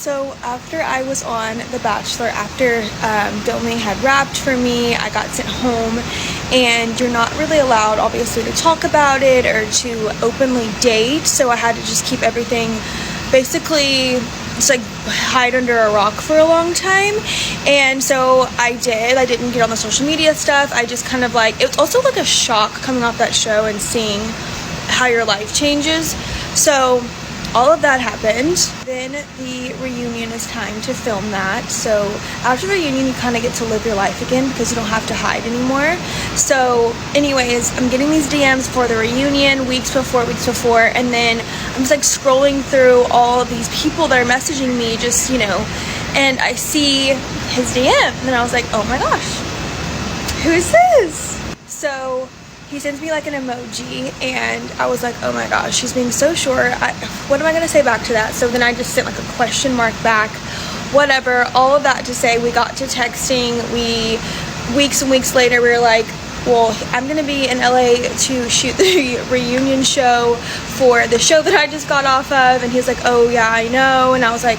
So after I was on The Bachelor, after filming had wrapped for me, I got sent home, and you're not really allowed, obviously, to talk about it or to openly date. So I had to just keep everything, basically, just like hide under a rock for a long time. And so I didn't get on the social media stuff. I just kind of like, it was also like a shock coming off that show and seeing how your life changes. So all of that happened. Then the reunion is time to film that. So after the reunion, you kind of get to live your life again because you don't have to hide anymore. So anyways, I'm getting these DMs for the reunion weeks before, and then I'm just like scrolling through all of these people that are messaging me, just, you know, and I see his DM, and then I was like, oh my gosh, who is this? So he sends me like an emoji, and I was like, oh my gosh, she's being so short. What am I gonna say back to that? So then I just sent like a question mark back, whatever. All of that to say, we got to texting. Weeks and weeks later, we were like, well, I'm gonna be in LA to shoot the reunion show for the show that I just got off of. And he was like, oh yeah, I know. And I was like,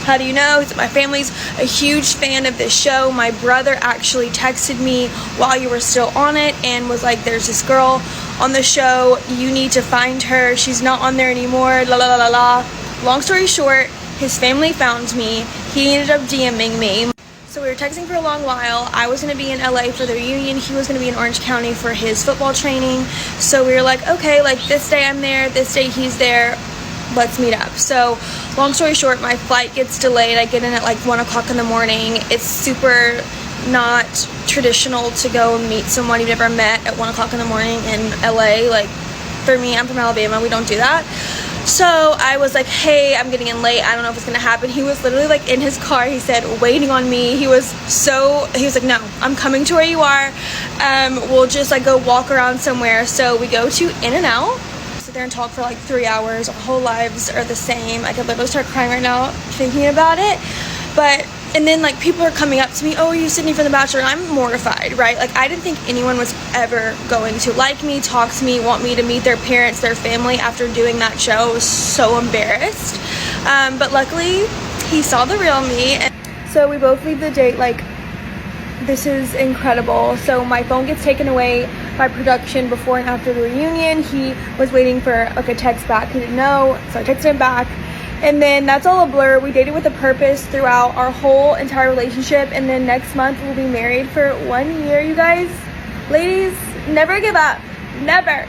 how do you know? He said, my family's a huge fan of this show. My brother actually texted me while you were still on it and was like, there's this girl on the show. You need to find her. She's not on there anymore. La la la la la. Long story short, his family found me. He ended up DMing me. So we were texting for a long while. I was going to be in LA for the reunion. He was going to be in Orange County for his football training. So we were like, okay, like this day I'm there, this day he's there. Let's meet up. So long story short, my flight gets delayed. I get in at like 1 o'clock in the morning. It's super not traditional to go and meet someone you've never met at 1 o'clock in the morning in LA. Like, for me, I'm from Alabama, we don't do that. So I was like, hey, I'm getting in late, I don't know if it's gonna happen. He was literally like in his car, he said, waiting on me. He was like, no, I'm coming to where you are. We'll just like go walk around somewhere. So we go to In-N-Out, there and talk for like 3 hours. Our whole lives are the same. I could literally start crying right now thinking about it. And then like people are coming up to me, oh, are you Sydney from The Bachelor? And I'm mortified, right? Like I didn't think anyone was ever going to like me, talk to me, want me to meet their parents, their family after doing that show. I was so embarrassed. But luckily he saw the real me. And so we both leave the date like, this is incredible. So my phone gets taken away by production before and after the reunion. He was waiting for like a text back. He didn't know, so I texted him back. And then that's all a blur. We dated with a purpose throughout our whole entire relationship. And then next month we'll be married for 1 year, you guys. Ladies, never give up. Never.